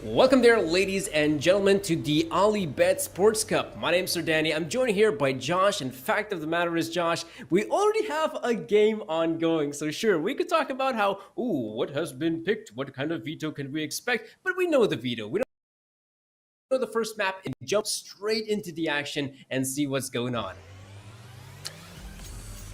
Welcome there, ladies and gentlemen, to the OlyBet Sports Cup. My name's Sir Danny. I'm joined here by Josh, and fact of the matter is, Josh, we already have a game ongoing. So sure, we could talk about how, what has been picked, what kind of veto can we expect, but we know the veto. We know the first map and jump straight into the action and see what's going on.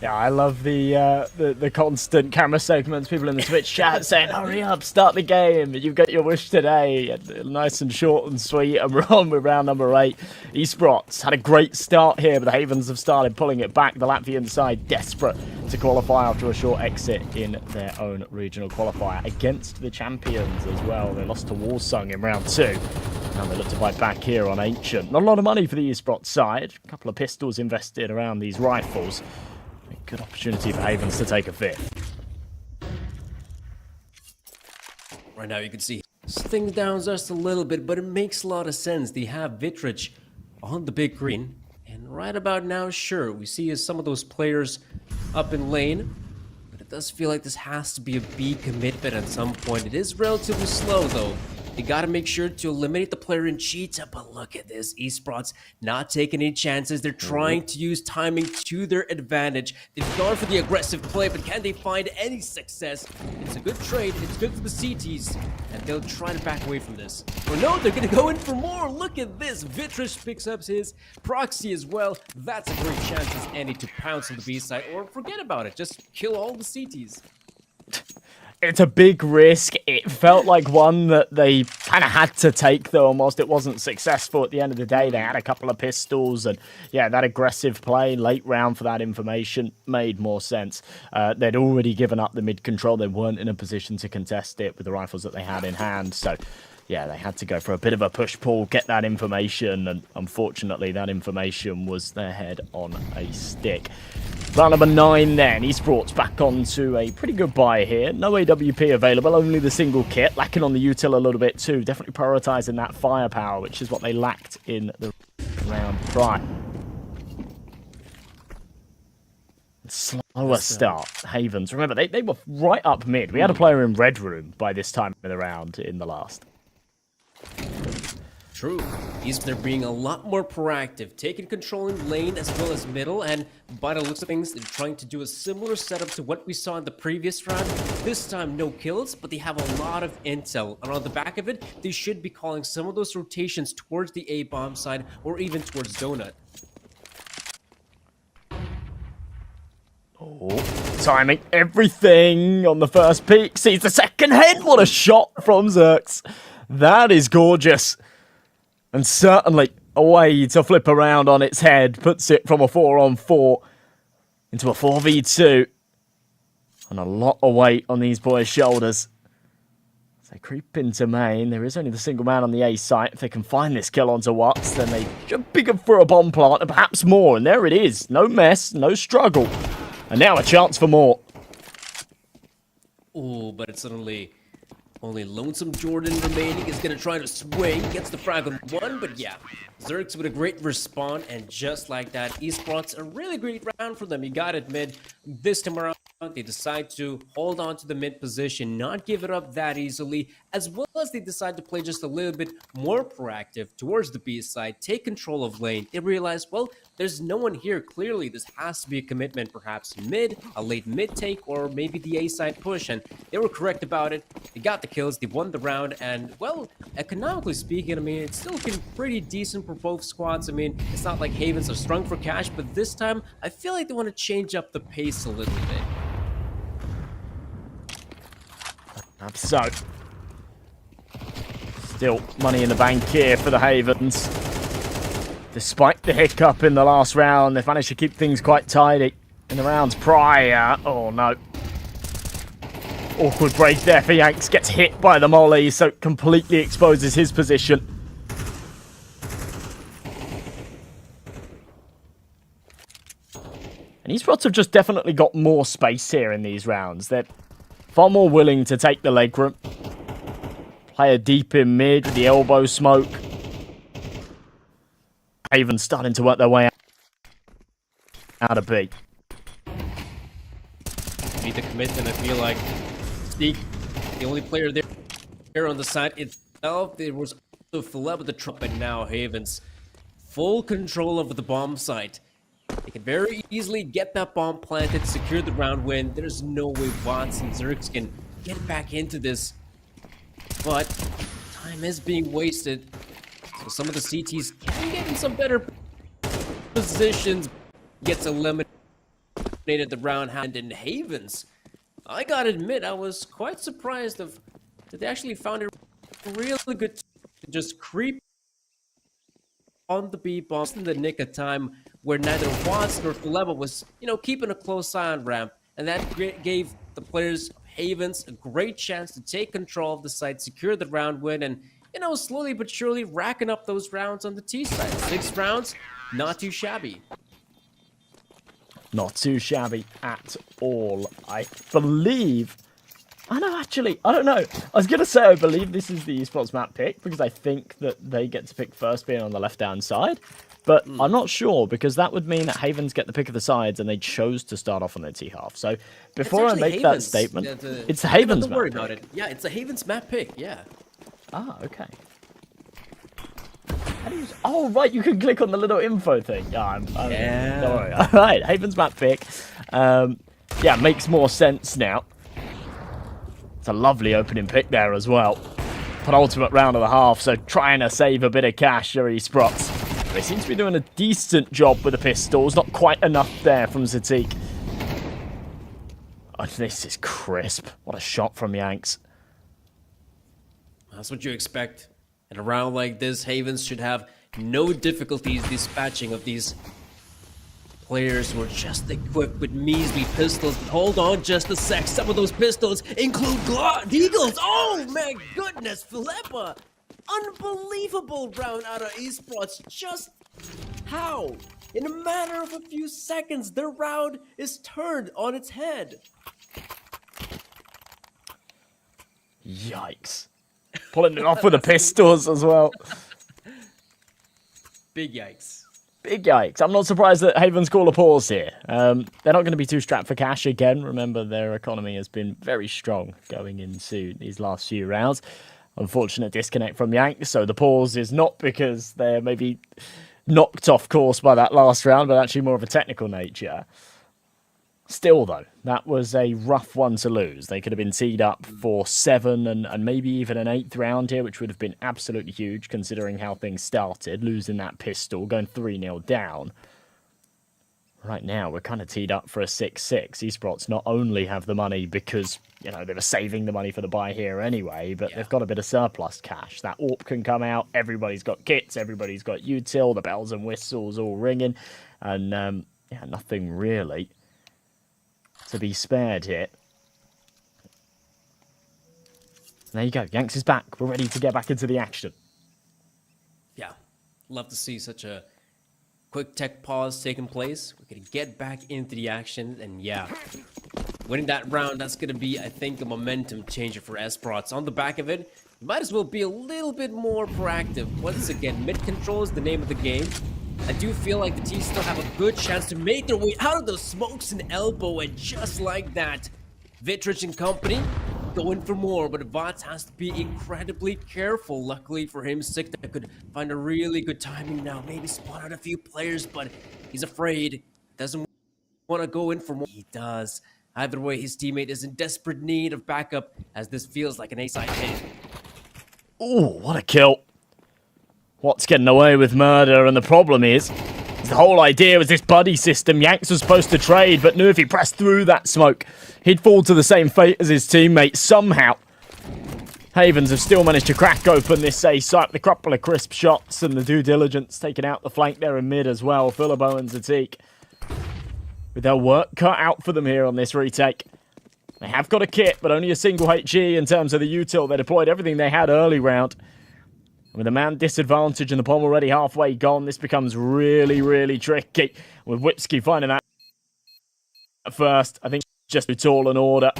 Yeah, I love the constant camera segments, people in the Twitch chat saying, hurry up, start the game, you got your wish today. Nice and short and sweet, and we're on with round number 8. Esprots had a great start here, but the Havens have started pulling it back. The Latvian side desperate to qualify after a short exit in their own regional qualifier against the champions as well. They lost to Warsung in round 2. Now they look to fight back here on Ancient. Not a lot of money for the Esprots side. A couple of pistols invested around these rifles. A good opportunity for Havens to take a fifth. Right now you can see things down just a little bit, but it makes a lot of sense. They have Vitrich on the big green. And right about now, sure, we see some of those players up in lane. But it does feel like this has to be a B commitment at some point. It is relatively slow though. They gotta make sure to eliminate the player in cheats, but look at this. Esprots not taking any chances. They're trying to use timing to their advantage. They've gone for the aggressive play, but can they find any success? It's a good trade. It's good for the CTs, and they'll try to back away from this. Or no, they're gonna go in for more. Look at this. Vitrish picks up his proxy as well. That's a great chance as any to pounce on the B side, or forget about it. Just kill all the CTs. It's a big risk. It felt like one that they kind of had to take, though, almost. It wasn't successful at the end of the day. They had a couple of pistols, and yeah, that aggressive play late round for that information made more sense. They'd already given up the mid control. They weren't in a position to contest it with the rifles that they had in hand, so yeah, they had to go for a bit of a push-pull, get that information, and unfortunately that information was their head on a stick. Round number 9 then, Esprots back onto a pretty good buy here. No AWP available, only the single kit. Lacking on the util a little bit too. Definitely prioritising that firepower, which is what they lacked in the round prior. Slower start, Havens. Remember, they were right up mid. We had a player in red room by this time in the round in the last. True. They're being a lot more proactive, taking control in lane as well as middle, and by the looks of things, they're trying to do a similar setup to what we saw in the previous round. This time, no kills, but they have a lot of intel, and on the back of it, they should be calling some of those rotations towards the A-bomb side, or even towards Donut. Oh, timing everything on the first peek. Sees the second head. What a shot from Zerx. That is gorgeous. And certainly a way to flip around on its head. Puts it from a 4-on-4 into a 4v2. And a lot of weight on these boys' shoulders. As they creep into main, there is only the single man on the A site. If they can find this kill onto Watts, then they should be good for a bomb plant and perhaps more. And there it is. No mess, no struggle. And now a chance for more. Oh, but it's suddenly only Lonesome Jordan remaining. Is going to try to swing. Gets the frag on one, but yeah. Zerx with a great respawn, and just like that, Esprots, a really great round for them. You gotta admit, this time around, they decide to hold on to the mid position, not give it up that easily, as well as they decide to play just a little bit more proactive towards the B side, take control of lane. They realize, well, there's no one here. Clearly, this has to be a commitment, perhaps mid, a late mid take, or maybe the A side push, and they were correct about it. They got the kills, they won the round, and, well, economically speaking, I mean, it's still looking pretty decent for both squads. I mean, it's not like Havens are strung for cash, but this time, I feel like they want to change up the pace a little bit. So, still money in the bank here for the Havens. Despite the hiccup in the last round, they've managed to keep things quite tidy in the rounds prior. Oh no. Awkward break there for Yanks. Gets hit by the molly, so completely exposes his position. And Esprots have just definitely got more space here in these rounds. They're far more willing to take the legroom. Player deep in mid with the elbow smoke. Havens starting to work their way out of B. Need the commitment. I feel like Sneak, the only player there on the side, it's There was also Philip with the trap, and now Havens full control over the bomb site. They can very easily get that bomb planted, secure the round win. There's no way Vots and Zerx can get back into this. But time is being wasted. So some of the CTs can get in some better positions. Gets eliminated the round hand in Havens. I gotta admit, I was quite surprised that they actually found it really good to just creep on the B bombs in the nick of time, where neither Watts nor Fulema was, keeping a close eye on ramp, and that gave the players of Havens a great chance to take control of the site, secure the round win, and slowly but surely racking up those rounds on the T side. 6 rounds, not too shabby. Not too shabby at all, I believe. I know, actually, I don't know. I was going to say I believe this is the Esprots map pick, because I think that they get to pick first being on the left-hand side. But I'm not sure, because that would mean that Havens get the pick of the sides, and they chose to start off on their T-half. So before I make that statement, it's the Havens map. Don't worry about it. Yeah, it's the Havens map pick, yeah. Ah, okay. Oh, right, you can click on the little info thing. Yeah, don't worry. All right, Havens map pick. Yeah, makes more sense now. It's a lovely opening pick there as well. Penultimate round of the half, so trying to save a bit of cash here, Esprots. They seem to be doing a decent job with the pistols. Not quite enough there from Zatik. Oh, this is crisp. What a shot from Yanks. That's what you expect. In a round like this, Havens should have no difficulties dispatching of these players who are just equipped with measly pistols. But hold on just a sec. Some of those pistols include Deagles. Oh my goodness, Philippa. Unbelievable round out of Esprots. Just how? In a matter of a few seconds, their round is turned on its head. Yikes. Pulling it off with the pistols as well. Big yikes. Big yikes. I'm not surprised that Havens call a pause here. They're not going to be too strapped for cash again. Remember, their economy has been very strong going into these last few rounds. Unfortunate disconnect from Yanks, so the pause is not because they're maybe knocked off course by that last round, but actually more of a technical nature. Still, though, that was a rough one to lose. They could have been teed up for 7 and maybe even an 8th round here, which would have been absolutely huge considering how things started. Losing that pistol, going 3-0 down. Right now, we're kind of teed up for a 6-6. Esprots not only have the money because, they were saving the money for the buy here anyway, but they've got a bit of surplus cash. That AWP can come out. Everybody's got kits. Everybody's got util. The bells and whistles all ringing. And, nothing really to be spared here. There you go. Yanks is back. We're ready to get back into the action. Yeah. Love to see such a quick tech pause taking place. We're going to get back into the action. And yeah, winning that round, that's going to be, I think, a momentum changer for Esprots. On the back of it, you might as well be a little bit more proactive. Once again, mid control is the name of the game. I do feel like the teams still have a good chance to make their way out of those smokes and elbow, and just like that, Vitrich and company going for more, but Vots has to be incredibly careful. Luckily for him, Sikta could find a really good timing now, maybe spot out a few players, but he's afraid, doesn't want to go in for more. He does. Either way, his teammate is in desperate need of backup, as this feels like an A-side hit. Ooh, what a kill. What's getting away with murder, and the problem is the whole idea was this buddy system. Yanks was supposed to trade, but knew if he pressed through that smoke, he'd fall to the same fate as his teammate somehow. Havens have still managed to crack open this A site with a couple of crisp shots, and the due diligence taking out the flank there in mid as well. Philabo and Zatik with their work cut out for them here on this retake. They have got a kit, but only a single HE in terms of the util. They deployed everything they had early round. With a man disadvantage and the bomb already halfway gone, this becomes really, really tricky. With Whipsky finding that first, I think just too tall an order.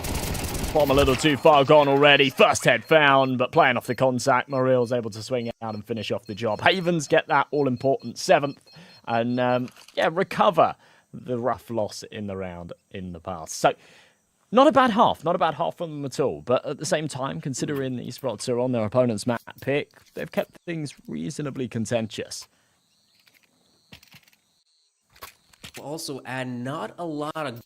Bomb a little too far gone already. First head found, but playing off the contact, Morill's able to swing out and finish off the job. Havens get that all-important 7th and, recover the rough loss in the round in the past. So, Not a bad half. Not a bad half from them at all. But at the same time, considering the Esprots are on their opponent's map pick, they've kept things reasonably contentious. Also add not a lot of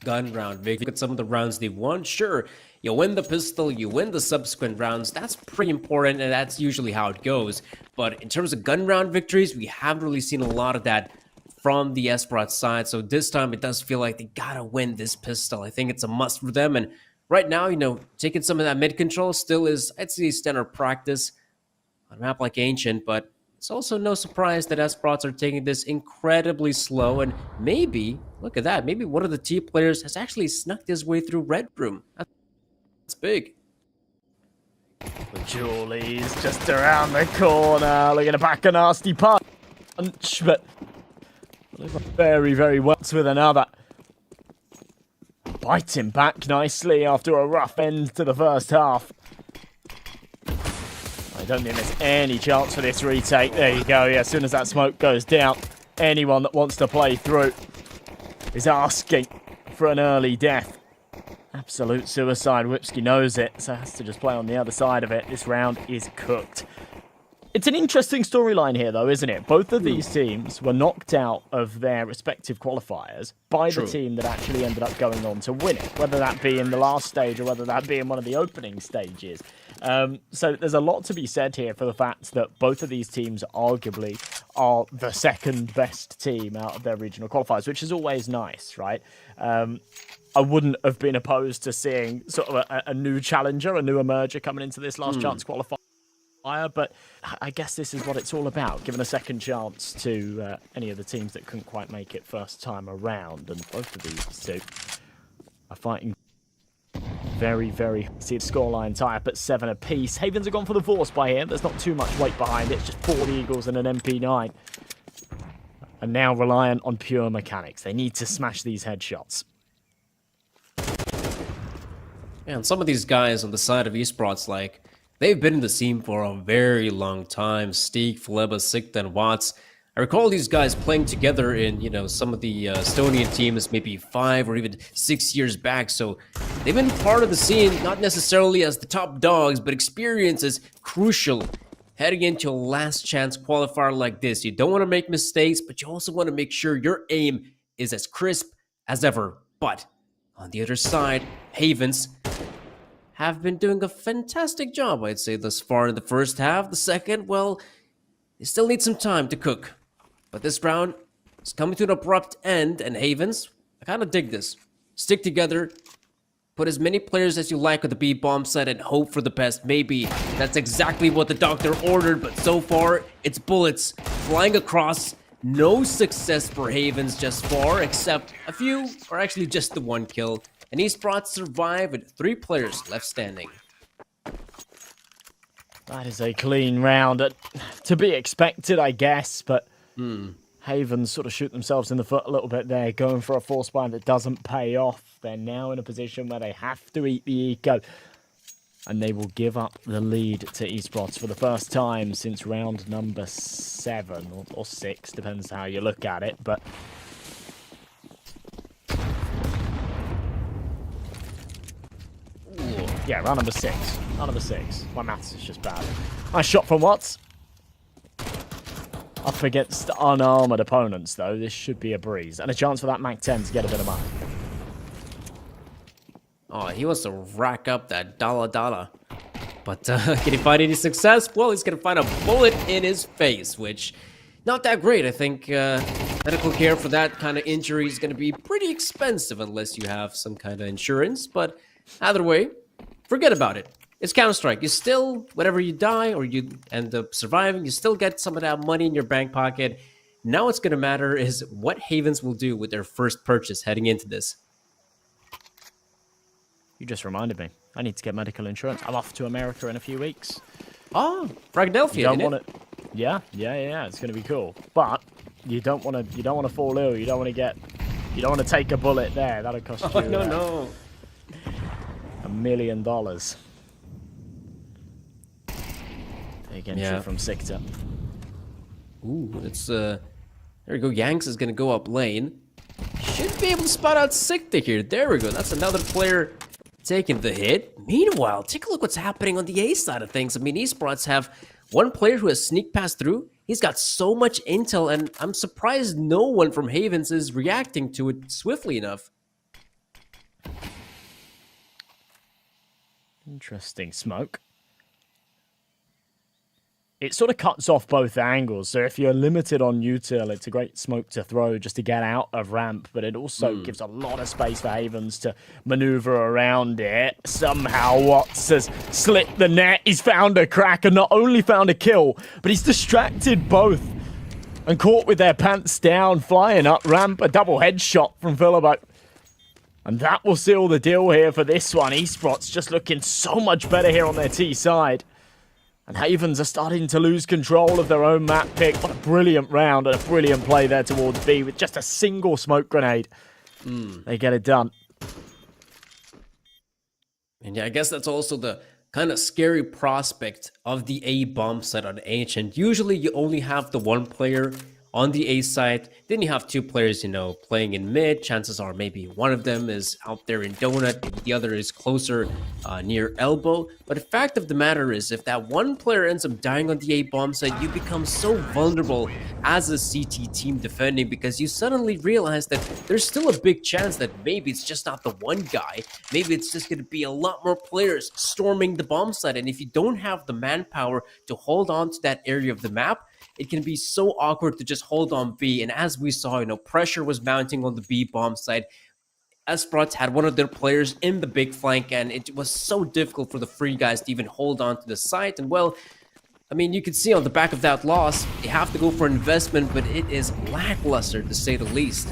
gun round victory. Look at some of the rounds they've won. Sure, you win the pistol, you win the subsequent rounds. That's pretty important, and that's usually how it goes. But in terms of gun round victories, we haven't really seen a lot of that from the Esprots side. So this time it does feel like they gotta win this pistol. I think it's a must for them. And right now, you know, taking some of that mid control still is, I'd say, standard practice on a map like Ancient, but it's also no surprise that Esprots are taking this incredibly slow, and maybe, look at that, maybe one of the T players has actually snuck his way through Red Room. That's big. The Julie's just around the corner, looking to back a nasty punch, but very, very well with another. Biting back nicely after a rough end to the first half. I don't think there's any chance for this retake. There you go. Yeah, as soon as that smoke goes down, anyone that wants to play through is asking for an early death. Absolute suicide. Whipsky knows it, so has to just play on the other side of it. This round is cooked. It's an interesting storyline here, though, isn't it? Both of these teams were knocked out of their respective qualifiers by the team that actually ended up going on to win it, whether that be in the last stage or whether that be in one of the opening stages. So there's a lot to be said here for the fact that both of these teams arguably are the second best team out of their regional qualifiers, which is always nice, right? I wouldn't have been opposed to seeing sort of a new challenger, a new emerger coming into this last chance qualifier. But I guess this is what it's all about, giving a second chance to any of the teams that couldn't quite make it first time around. And both of these two are fighting very, very... See the scoreline tie up at 7 apiece. Havens have gone for the force by here. There's not too much weight behind it. It's just 4 Eagles and an MP9. And now reliant on pure mechanics. They need to smash these headshots. Yeah, and some of these guys on the side of Esprots, like... they've been in the scene for a very long time. Steak, Fleba, Sikta, and Watts. I recall these guys playing together in, you know, some of the Estonian teams maybe 5 or even 6 years back. So they've been part of the scene, not necessarily as the top dogs, but experience is crucial heading into a last chance qualifier like this. You don't want to make mistakes, but you also want to make sure your aim is as crisp as ever. But on the other side, Havens have been doing a fantastic job, I'd say, thus far in the first half. The second, well, they still need some time to cook. But this round is coming to an abrupt end, and Havens, I kind of dig this. Stick together, put as many players as you like on the B bomb site, and hope for the best. Maybe that's exactly what the doctor ordered, but so far, it's bullets flying across. No success for Havens just far, except a few, or actually just the 1 kill. And Esprots survive with 3 players left standing. That is a clean round. To be expected, I guess, but Havens sort of shoot themselves in the foot a little bit there, going for a force bind that doesn't pay off. They're now in a position where they have to eat the eco, and they will give up the lead to Esprots for the first time since round number 7 or 6, depends how you look at it, but... yeah, round number 6. Round number 6. My maths is just bad. Nice shot from Watts. Up against unarmored opponents, though. This should be a breeze. And a chance for that Mac-10 to get a bit of money. Oh, he wants to rack up that dollar. But can he find any success? Well, he's going to find a bullet in his face, which... not that great. I think medical care for that kind of injury is going to be pretty expensive unless you have some kind of insurance. But either way... forget about it. It's Counter-Strike. You still, whatever you die or you end up surviving, you still get some of that money in your bank pocket. Now what's going to matter is what Havens will do with their first purchase heading into this. You just reminded me. I need to get medical insurance. I'm off to America in a few weeks. Oh, Philadelphia, you don't want it. Yeah. It's going to be cool. But you don't want to fall ill. You don't want to take a bullet there. That'll cost you. No. $1 million. Big entry from Sikta. Ooh, it's there we go. Yanks is gonna go up lane. should be able to spot out Sikta here. There we go. That's another player taking the hit. Meanwhile, take a look what's happening on the A side of things. I mean, Esprots have one player who has sneak passed through. He's got so much intel, and I'm surprised no one from Havens is reacting to it swiftly enough. Interesting smoke. It sort of cuts off both angles, so if you're limited on util, it's a great smoke to throw just to get out of ramp, but it also gives a lot of space for Havens to maneuver around it. Somehow Watts has slit the net, he's found a crack, and not only found a kill, but he's distracted both and caught with their pants down, flying up ramp, a double headshot from Philibert. And that will seal the deal here for this one. Esprots just looking so much better here on their T side. And Havens are starting to lose control of their own map pick. What a brilliant round and a brilliant play there towards B with just a single smoke grenade. They get it done. And yeah, I guess that's also the kind of scary prospect of the A bomb site on Ancient. Usually you only have the one player on the A side, then you have two players, you know, playing in mid. Chances are maybe one of them is out there in donut, maybe the other is closer near elbow. But the fact of the matter is, if that one player ends up dying on the A bomb site, you become so vulnerable as a CT team defending, because you suddenly realize that there's still a big chance that maybe it's just not the one guy. Maybe it's just going to be a lot more players storming the bomb site. And if you don't have the manpower to hold on to that area of the map, it can be so awkward to just hold on B. And as we saw, you know, pressure was mounting on the B bomb side. Esprots had one of their players in the big flank, and it was so difficult for the free guys to even hold on to the site. And well, I mean, you can see on the back of that loss, they have to go for investment, but it is lackluster to say the least.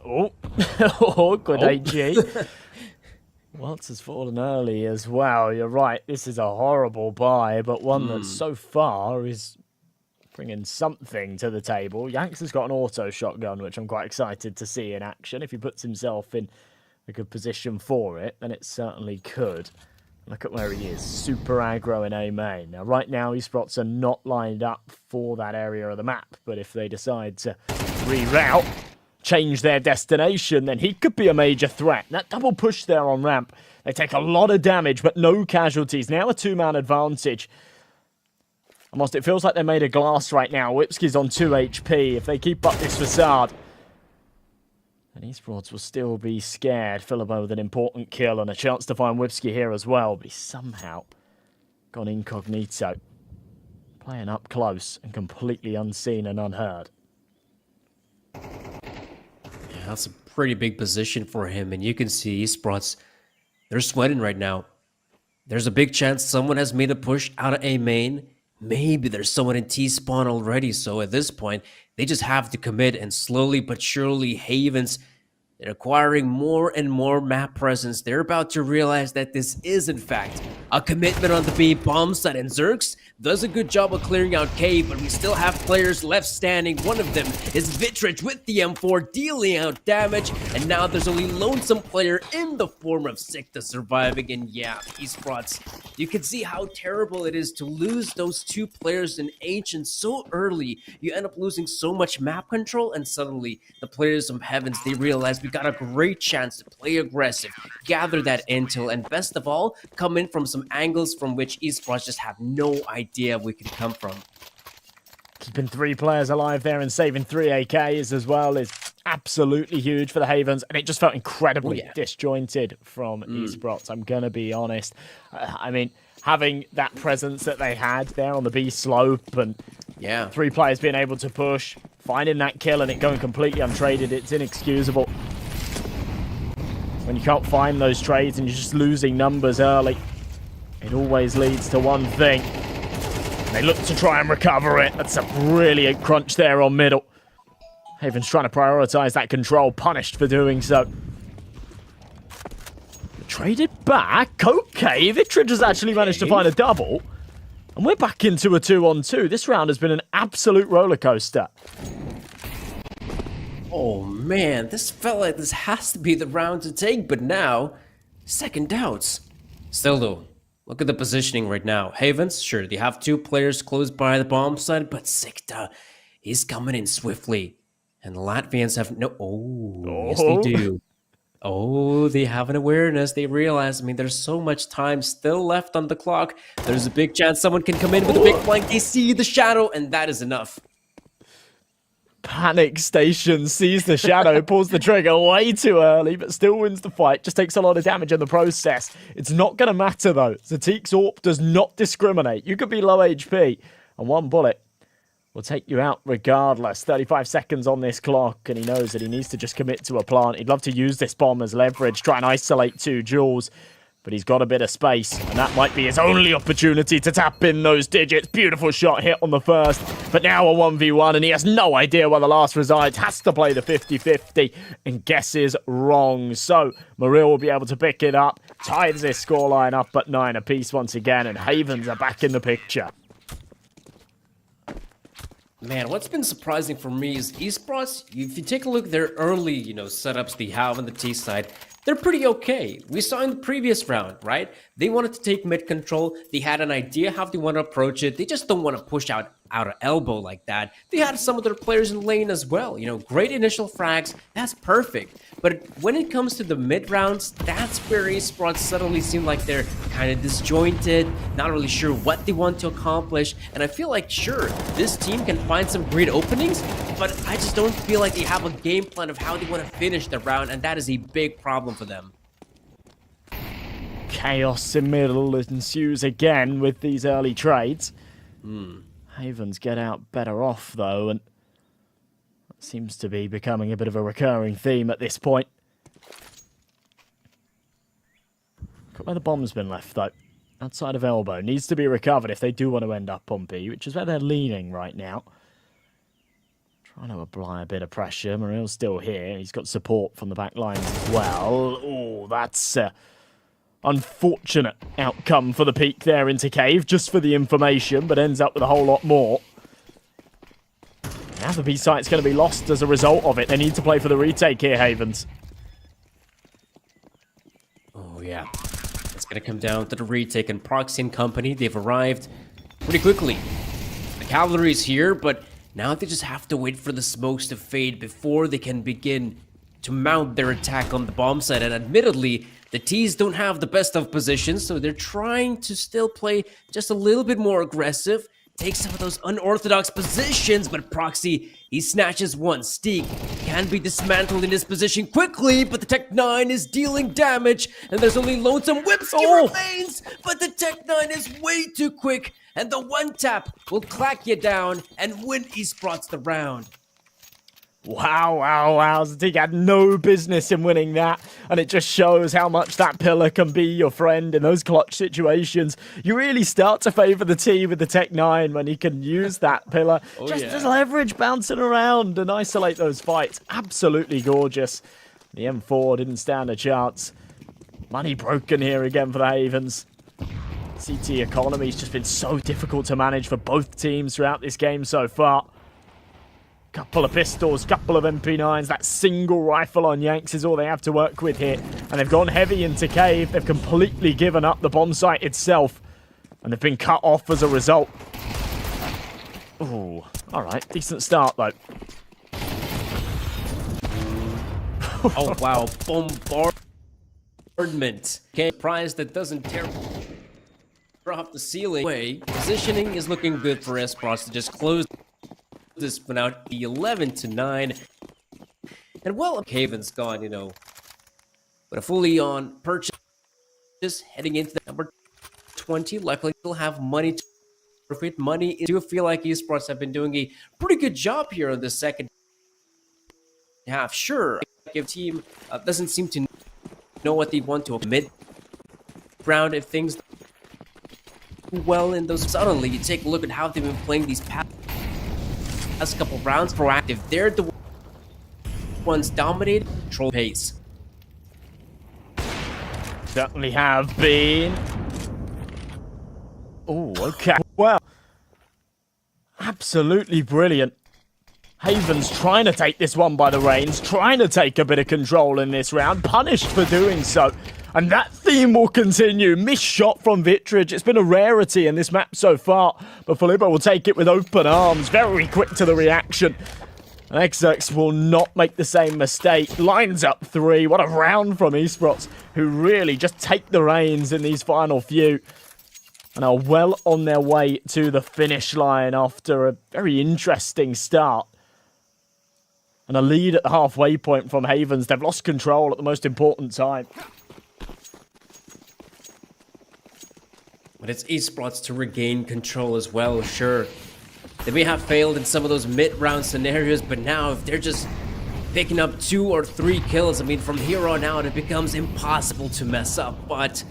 Oh, awkward AG. Watts has fallen early as well. You're right, this is a horrible buy, but one that so far is bringing something to the table. Yanks has got an auto shotgun, which I'm quite excited to see in action. If he puts himself in a good position for it, then it certainly could. Look at where he is, super aggro in A main. Now, right now, Esprots are not lined up for that area of the map, but if they decide to reroute, change their destination, then he could be a major threat. That double push there on ramp, they take a lot of damage, but no casualties. Now a two-man advantage. Almost, it feels like they're made of glass right now. Whipsky's on 2 HP. If they keep up this facade, then Esprots will still be scared. Philibert with an important kill and a chance to find Whipsky here as well, but he's somehow gone incognito. Playing up close and completely unseen and unheard. That's a pretty big position for him, and you can see Esprots, they're sweating right now. There's a big chance someone has made a push out of A main. Maybe there's someone in T-spawn already, so at this point, they just have to commit, and slowly but surely, Havens, they're acquiring more and more map presence. They're about to realize that this is, in fact, a commitment on the B bomb site, and Zerx does a good job of clearing out Cave, but we still have players left standing. One of them is Vitrich with the M4 dealing out damage, and now there's only lonesome player in the form of Sikta surviving. And yeah, Esprots, you can see how terrible it is to lose those two players in Ancient so early. You end up losing so much map control, and suddenly the players from Heavens, they realize we got a great chance to play aggressive, gather that intel, and best of all, come in from some angles from which Esprots just have no idea we can come from. Keeping 3 players alive there and saving 3 AKs as well is absolutely huge for the Havens, and it just felt incredibly disjointed from Esprots, I'm gonna be honest. I mean, having that presence that they had there on the B slope, and 3 players being able to push, finding that kill and it going completely untraded, it's inexcusable. When you can't find those trades and you're just losing numbers early, it always leads to one thing. They look to try and recover it. That's a brilliant crunch there on middle. Havens trying to prioritize that control, punished for doing so. Traded back. Okay, Vitrich has actually managed to find a double. And we're back into a 2-on-2. This round has been an absolute roller coaster. Oh man, this felt like this has to be the round to take, but now, second doubts. Still though, look at the positioning right now. Havens, sure, they have 2 players close by the bomb site, but Sikta, He's coming in swiftly. And the Latvians have no... Oh, yes they do. Oh, they have an awareness. They realize, I mean, there's so much time still left on the clock. There's a big chance someone can come in with a big flank. They see the shadow, and that is enough. Panic Station sees the shadow, pulls the trigger way too early, but still wins the fight. Just takes a lot of damage in the process. It's not going to matter, though. Zatik's AWP does not discriminate. You could be low HP, and one bullet will take you out regardless. 35 seconds on this clock, and he knows that he needs to just commit to a plant. He'd love to use this bomb as leverage, try and isolate 2 Jules, but he's got a bit of space, and that might be his only opportunity to tap in those digits. Beautiful shot hit on the first, but now a 1v1, and he has no idea where the last resides. Has to play the 50-50, and guesses wrong. So, Maril will be able to pick it up, ties this scoreline up at 9 apiece once again, and Havens are back in the picture. Man, what's been surprising for me is Esprots, if you take a look at their early, setups they have on the T side, they're pretty okay. We saw in the previous round, right? They wanted to take mid control. They had an idea how they want to approach it. They just don't want to push out an elbow like that. They had some of their players in lane as well. Great initial frags. That's perfect. But when it comes to the mid rounds, that's where Esprots suddenly seem like they're kind of disjointed, not really sure what they want to accomplish. And I feel like, sure, this team can find some great openings, but I just don't feel like they have a game plan of how they want to finish the round, and that is a big problem for them. Chaos in middle ensues again with these early trades. Havens get out better off, though, and that seems to be becoming a bit of a recurring theme at this point. Look where the bomb's been left, though. Outside of elbow. Needs to be recovered if they do want to end up on B, which is where they're leaning right now. Trying to apply a bit of pressure. Maril's still here. He's got support from the back lines as well. Oh, that's unfortunate outcome for the peak there into cave, just for the information, but ends up with a whole lot more. Now the B site's going to be lost as a result of it. They need to play for the retake here, Havens. Oh, yeah. It's going to come down to the retake, and Proxy and company, they've arrived pretty quickly. The cavalry's here, but now they just have to wait for the smokes to fade before they can begin to mount their attack on the bomb site. And admittedly, the T's don't have the best of positions, so they're trying to still play just a little bit more aggressive, take some of those unorthodox positions, but Proxy, he snatches one. Steak can be dismantled in this position quickly, but the Tech 9 is dealing damage, and there's only Lonesome Whipsky remains, but the Tech 9 is way too quick, and the one tap will clack you down and win Esprots the round. Wow. Zatik had no business in winning that, and it just shows how much that pillar can be your friend in those clutch situations. You really start to favour the T with the Tech 9 when he can use that pillar. Just leverage bouncing around and isolate those fights. Absolutely gorgeous. The M4 didn't stand a chance. Money broken here again for the Havens. CT economy's just been so difficult to manage for both teams throughout this game so far. Couple of pistols, couple of MP9s. That single rifle on Yanks is all they have to work with here. And they've gone heavy into cave. They've completely given up the bomb site itself. And they've been cut off as a result. Ooh, alright. Decent start, though. Oh, wow. Bombardment. Okay, prize that doesn't tear off the ceiling. Positioning is looking good for Esprots to just close this one out, the 11-9. And well, Haven's gone, but a fully on purchase heading into the number 20. Luckily, he'll have money to profit. Money. I do feel like Esprots have been doing a pretty good job here on the second half. Sure, if team doesn't seem to know what they want to admit round if things well in those. Suddenly, you take a look at how they've been playing these past couple rounds. Proactive. They're the ones dominated. Control pace. Certainly have been. Oh, okay. Well, absolutely brilliant. Havens trying to take this one by the reins, trying to take a bit of control in this round, punished for doing so. And that theme will continue. Missed shot from Vitrage. It's been a rarity in this map so far, but Filippo will take it with open arms. Very quick to the reaction. And Exerx will not make the same mistake. Lines up 3. What a round from Esprots, who really just take the reins in these final few. And are well on their way to the finish line after a very interesting start. And a lead at the halfway point from Havens. They've lost control at the most important time. But it's Esprots to regain control as well, sure. They may have failed in some of those mid-round scenarios, but now if they're just picking up 2 or 3 kills, I mean, from here on out, it becomes impossible to mess up. But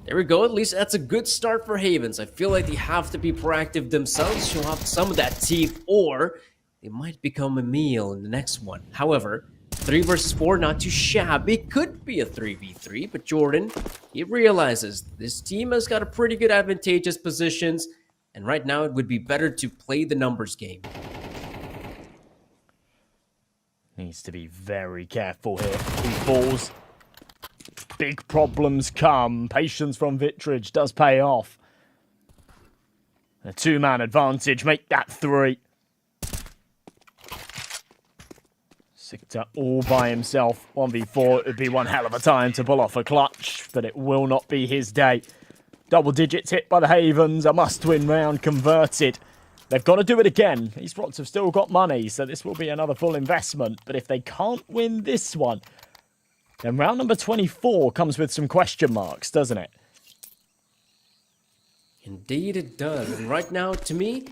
there we go, at least that's a good start for Havens. I feel like they have to be proactive themselves, show off some of that teeth, or they might become a meal in the next one. However, 3 versus 4, not too shabby. Could be a 3v3, but Jordan, he realizes this team has got a pretty good advantageous positions, and right now it would be better to play the numbers game. Needs to be very careful here. He falls. Big problems come. Patience from Vitrage does pay off. A 2-man advantage, make that 3. Sikta all by himself, 1v4, it would be one hell of a time to pull off a clutch, but it will not be his day. Double digits hit by the Havens, a must-win round converted. They've got to do it again. These Esprots have still got money, so this will be another full investment, but if they can't win this one, then round number 24 comes with some question marks, doesn't it? Indeed it does, and right now, to me,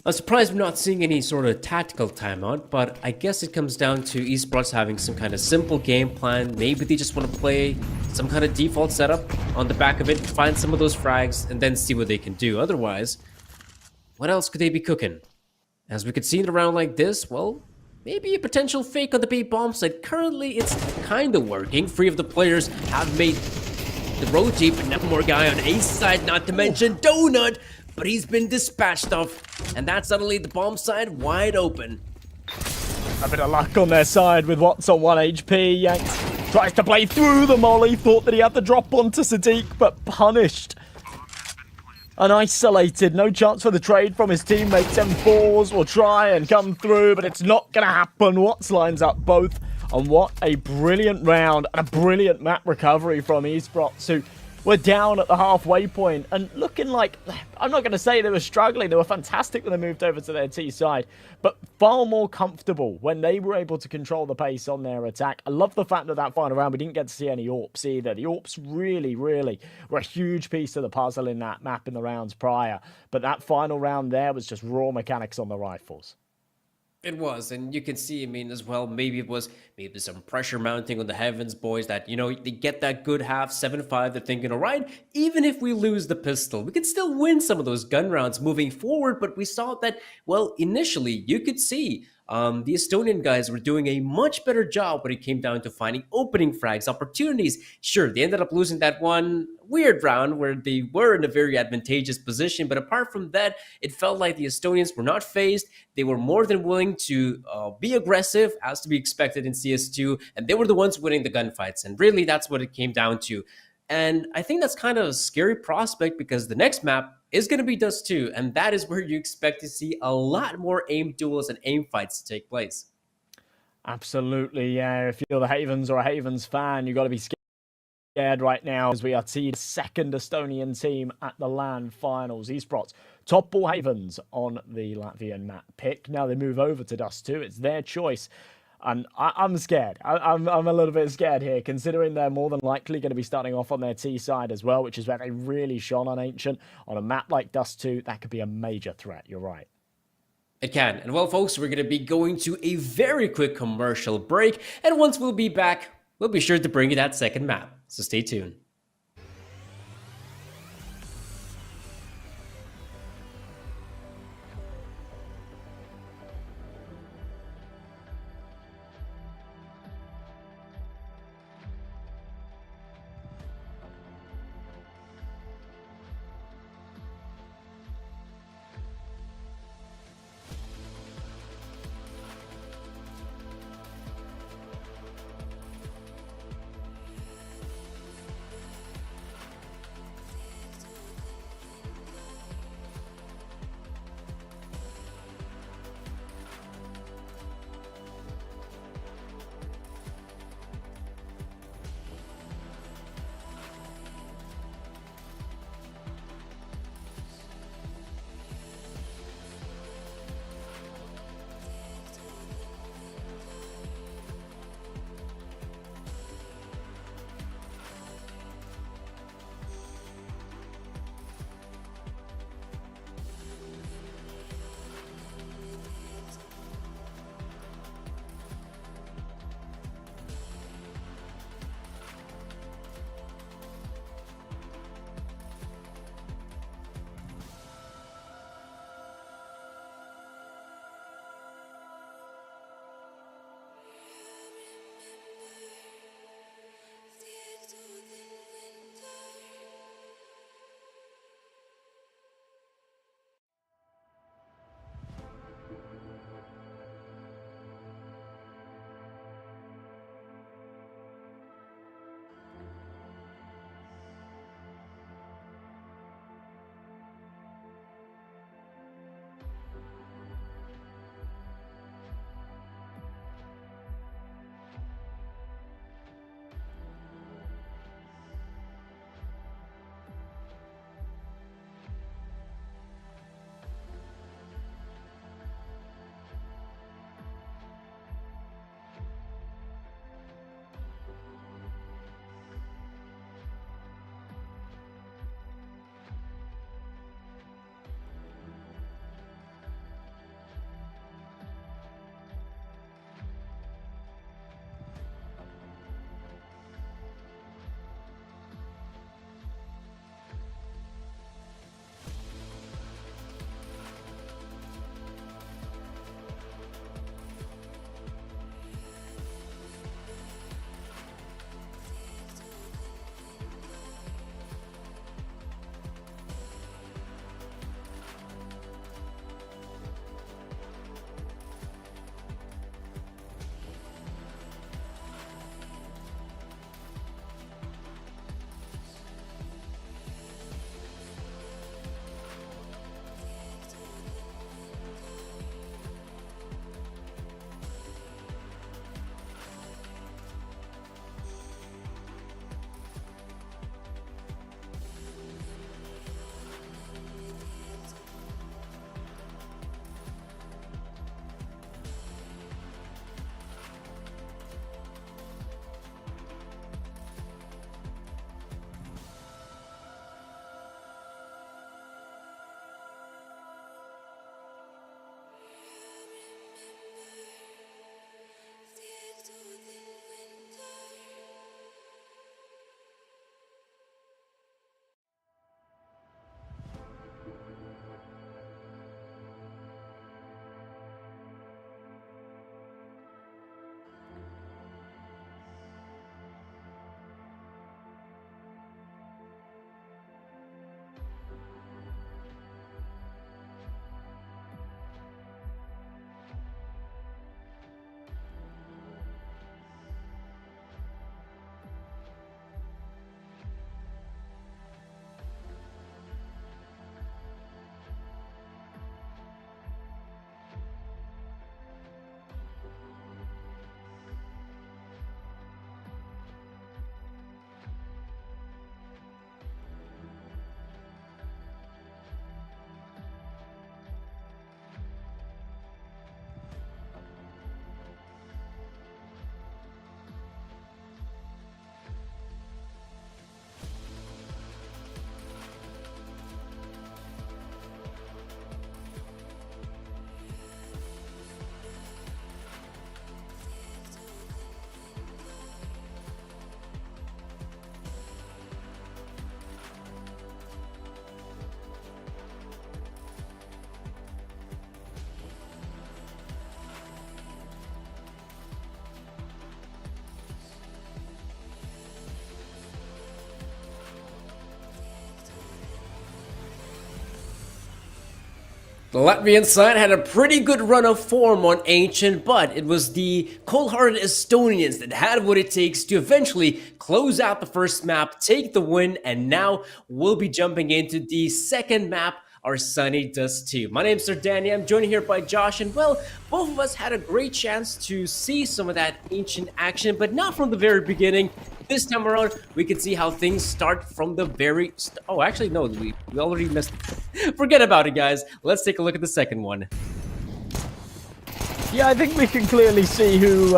I'm surprised we're not seeing any sort of tactical timeout, but I guess it comes down to Esprots having some kind of simple game plan. Maybe they just want to play some kind of default setup on the back of it, find some of those frags, and then see what they can do. Otherwise, what else could they be cooking? As we could see in a round like this, well, maybe a potential fake on the B bomb side. Currently, it's kind of working. 3 of the players have made the rotate, but now more guy on Ace side, not to mention Donut. But he's been dispatched off, and that's suddenly the bomb side wide open. A bit of luck on their side with Watts on 1 HP. Yanks tries to play through the molly, thought that he had the drop onto Sadiq, but punished. And isolated, no chance for the trade from his teammates. M4s will try and come through, but it's not going to happen. Watts lines up both, and what a brilliant round and a brilliant map recovery from Esprots, who were down at the halfway point and looking like, I'm not going to say they were struggling, they were fantastic when they moved over to their T side, but far more comfortable when they were able to control the pace on their attack. I love the fact that that final round we didn't get to see any AWPs either. The AWPs really, really were a huge piece of the puzzle in that map in the rounds prior, but that final round there was just raw mechanics on the rifles. It was, and you can see, I mean, as well, maybe some pressure mounting on the Heavens boys that, you know, they get that good half, 7-5, they're thinking, all right, even if we lose the pistol, we could still win some of those gun rounds moving forward, but we saw that, well, initially, you could see the Estonian guys were doing a much better job when it came down to finding opening frags, opportunities. Sure, they ended up losing that one weird round where they were in a very advantageous position, but apart from that, it felt like the Estonians were not phased. They were more than willing to be aggressive, as to be expected in CS2, and they were the ones winning the gunfights, and really that's what it came down to. And I think that's kind of a scary prospect because the next map is going to be Dust 2, and that is where you expect to see a lot more aim duels and aim fights take place. Absolutely, yeah. If you're the Havens or a Havens fan, you've got to be scared right now as we are the second Estonian team at the LAN finals. Esprots top all Havens on the Latvian map pick. Now they move over to Dust 2. It's their choice. And I'm scared. I'm a little bit scared here, considering they're more than likely going to be starting off on their T side as well, which is where they really shone on Ancient. On a map like Dust 2, that could be a major threat. You're right. It can. And well, folks, we're going to be going to a very quick commercial break. And once we'll be back, we'll be sure to bring you that second map. So stay tuned. The Latvian side had a pretty good run of form on Ancient, but it was the cold-hearted Estonians that had what it takes to eventually close out the first map, take the win, and now we'll be jumping into the second map, our Sunny Dust 2. My name's Sir Danny, I'm joined here by Josh, and well, both of us had a great chance to see some of that Ancient action, but not from the very beginning. This time around, we can see how things start from the very oh, actually, no, we already missed. Forget about it, guys. Let's take a look at the second one. Yeah, I think we can clearly see who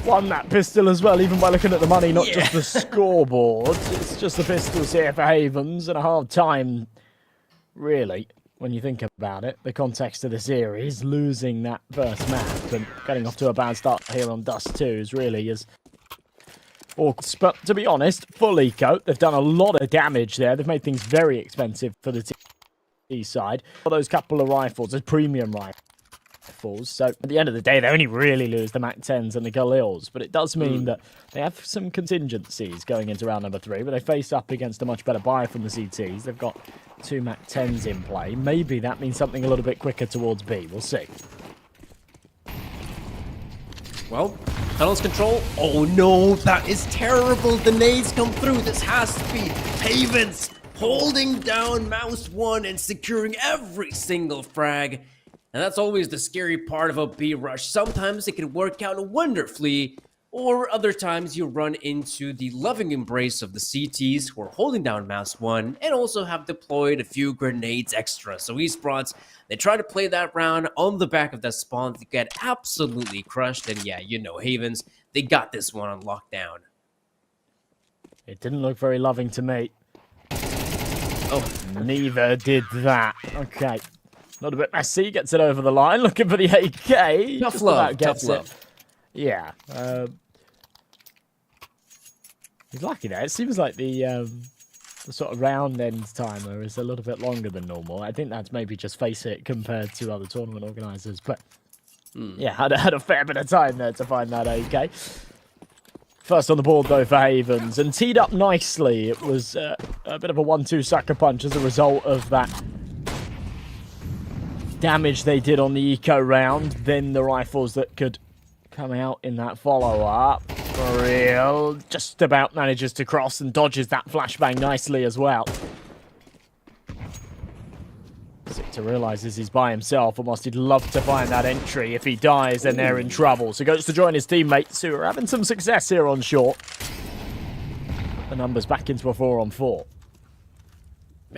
won that pistol as well, even by looking at the money, not just the scoreboard. It's just the pistols here for Havens, and a hard time, really, when you think about it. The context of the series, losing that first map and getting off to a bad start here on Dust 2 is really as awkward. But to be honest, full eco, they've done a lot of damage there. They've made things very expensive for the T side. For those couple of rifles, those premium rifles. So at the end of the day, they only really lose the Mac 10s and the Galils. But it does mean that they have some contingencies going into round number 3. But they face up against a much better buy from the CTs. They've got 2 Mac 10s in play. Maybe that means something a little bit quicker towards B. We'll see. Well, tunnels control. Oh no, that is terrible. The nades come through. This has to be Havens holding down mouse 1 and securing every single frag. And that's always the scary part of a B rush. Sometimes it can work out wonderfully, or other times you run into the loving embrace of the CTs who are holding down mouse 1 and also have deployed a few grenades extra. So Esprots, they try to play that round on the back of that spawn to get absolutely crushed. And yeah, you know, Havens, they got this one on lockdown. It didn't look very loving to me. Oh, neither did that. Okay. Not a bit messy. Gets it over the line. Looking for the AK. Tough love. Tough love. Yeah. He's lucky there. It seems like the sort of round end timer is a little bit longer than normal. I think that's maybe just face it compared to other tournament organisers. But yeah, had a fair bit of time there to find that AK. First on the board though for Havens, and teed up nicely. It was a bit of a 1-2 sucker punch as a result of that damage they did on the eco round. Then the rifles that could come out in that follow-up. For real, just about manages to cross and dodges that flashbang nicely as well. Sito realizes he's by himself. Almost he'd love to find that entry. If he dies, then they're in trouble. So goes to join his teammates who are having some success here on short. The numbers back into a 4-on-4.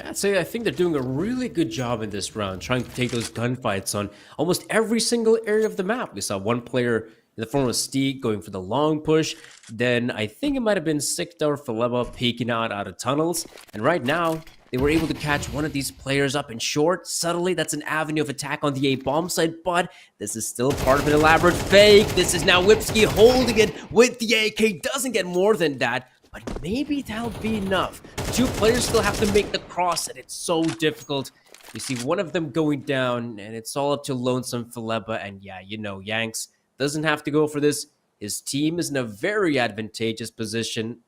I'd say I think they're doing a really good job in this round, trying to take those gunfights on almost every single area of the map. We saw one player in the form of Steak going for the long push. Then I think it might have been Sikta or Faleba peeking out of tunnels. And right now, they were able to catch one of these players up in short. Subtly, that's an avenue of attack on the A bomb site, but this is still part of an elaborate fake. This is now Whipsky holding it with the AK. Doesn't get more than that, but maybe that'll be enough. 2 players still have to make the cross, and it's so difficult. You see one of them going down, and it's all up to Lonesome Faleba. And yeah, you know, Yanks doesn't have to go for this. His team is in a very advantageous position.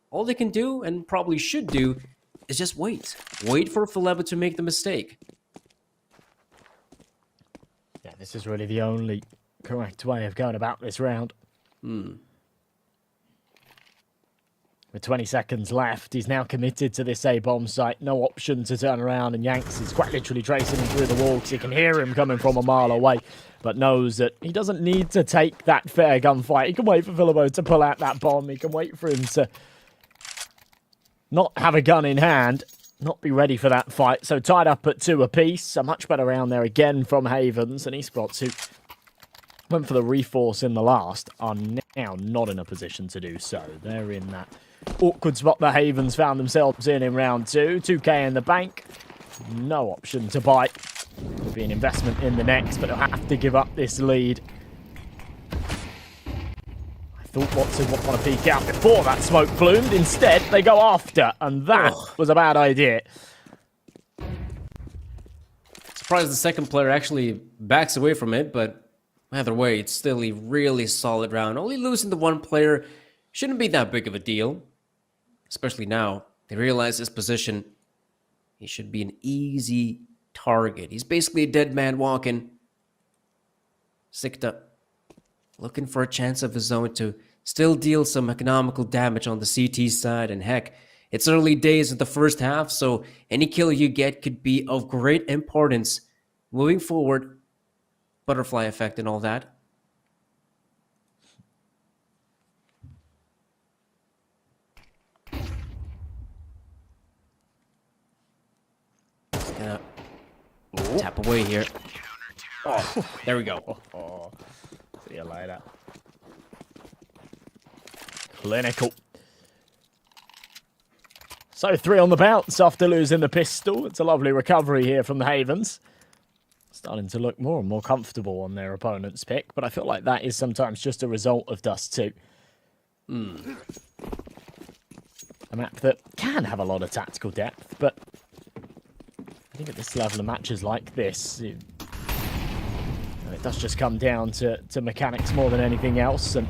All they can do, and probably should do, is just wait. Wait for Faleba to make the mistake. Yeah, this is really the only correct way of going about this round. With 20 seconds left, he's now committed to this A-bomb site. No option to turn around, and Yanks is quite literally tracing him through the wall because he can hear him coming from a mile away, but knows that he doesn't need to take that fair gunfight. He can wait for Philebo to pull out that bomb. He can wait for him to not have a gun in hand, not be ready for that fight. So tied up at 2 apiece. A much better round there again from Havens, and Esprots, who went for the reforce in the last, are now not in a position to do so. They're in that awkward spot the Havens found themselves in round 2. 2k in the bank. No option to bite. It'll be an investment in the next, but they'll have to give up this lead. I thought Watson would want to peek out before that smoke plumed. Instead, they go after, and that was a bad idea. Surprised the second player actually backs away from it, but either way, it's still a really solid round. Only losing the 1 player shouldn't be that big of a deal. Especially now, they realize his position. He should be an easy target. He's basically a dead man walking. Sikta looking for a chance of his own to still deal some economical damage on the CT side. And heck, it's early days of the first half, so any kill you get could be of great importance moving forward. Butterfly effect and all that. Just gonna tap away here. Oh, there we go. Oh, see you later. Clinical. So 3 on the bounce after losing the pistol. It's a lovely recovery here from the Havens. Starting to look more and more comfortable on their opponent's pick, but I feel like that is sometimes just a result of Dust 2. A map that can have a lot of tactical depth, but I think at this level of matches like this, it does just come down to mechanics more than anything else, and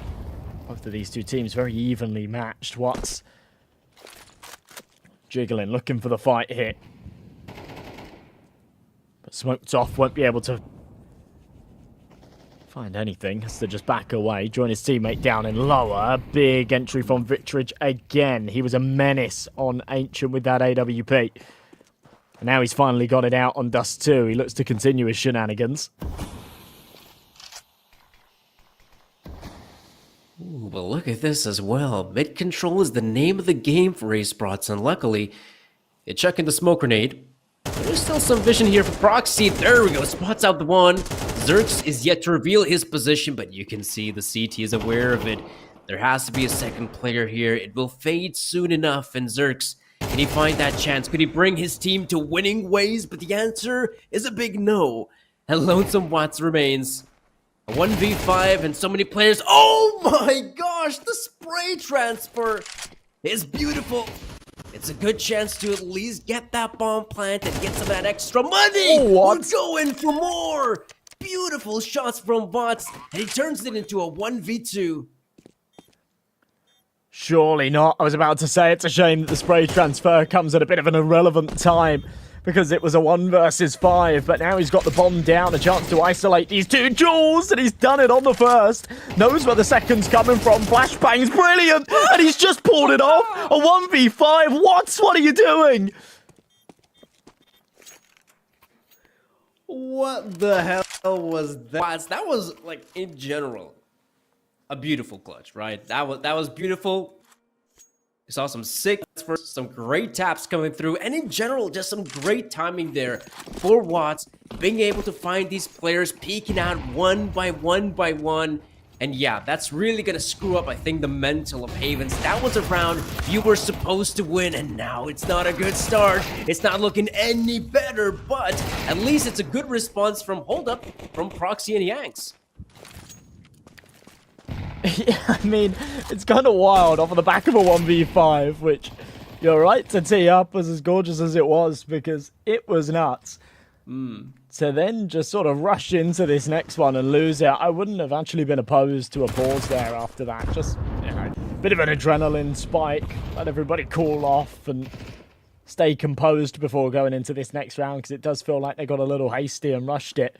both of these two teams very evenly matched. Watts jiggling, looking for the fight here. But smoked off, won't be able to find anything. Has to just back away, join his teammate down in lower. Big entry from Vitrage again. He was a menace on Ancient with that AWP. And now he's finally got it out on Dust 2. He looks to continue his shenanigans. Ooh, but look at this as well. Mid control is the name of the game for Esprots, and luckily, they chuck in the smoke grenade. There's still some vision here for Proxy. There we go, spots out the one. Zerx is yet to reveal his position, but you can see the CT is aware of it. There has to be a second player here. It will fade soon enough, and Zerx, can he find that chance? Could he bring his team to winning ways? But the answer is a big no. And Lonesome Watts remains. A 1v5 and so many players. Oh my gosh, the spray transfer is beautiful. It's a good chance to at least get that bomb plant and get some of that extra money. Oh, what? We're going for more. Beautiful shots from Bots, and he turns it into a 1v2. Surely not. I was about to say it's a shame that the spray transfer comes at a bit of an irrelevant time because it was a 1 versus 5, but now he's got the bomb down, a chance to isolate these two Jules, and he's done it on the first. Knows where the second's coming from. Flashbang's brilliant, and he's just pulled it off. A 1v5. What are you doing? What the hell was that? That was, like, in general, a beautiful clutch, right? That was beautiful. We saw some sick first, some great taps coming through, and in general, just some great timing there for Watts, being able to find these players peeking out one by one. And yeah, that's really gonna screw up, I think, the mental of Havens. That was a round you were supposed to win, and now it's not a good start. It's not looking any better, but at least it's a good response from from Proxy and Yanks. Yeah, I mean, it's kind of wild off of the back of a 1v5, which you're right to tee up as gorgeous as it was, because it was nuts. To then just sort of rush into this next one and lose it, I wouldn't have actually been opposed to a pause there after that. Just, you know, bit of an adrenaline spike, let everybody cool off and stay composed before going into this next round, because it does feel like they got a little hasty and rushed it.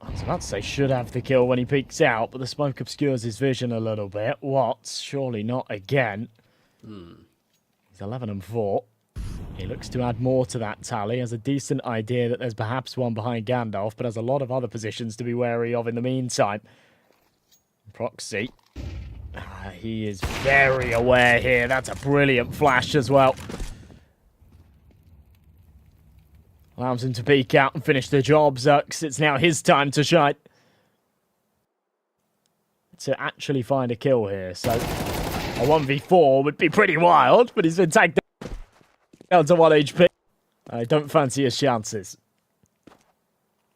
I was about to say should have the kill when he peeks out, but the smoke obscures his vision a little bit. Watts, surely not again. He's 11 and 4. He looks to add more to that tally. Has a decent idea that there's perhaps one behind Gandalf, but has a lot of other positions to be wary of in the meantime. Proxy. He is very aware here. That's a brilliant flash as well. Allows him to peek out and finish the job, Zux. It's now his time to shine. To actually find a kill here. So a 1v4 would be pretty wild, but he's been tagged down to 1 HP. I don't fancy his chances.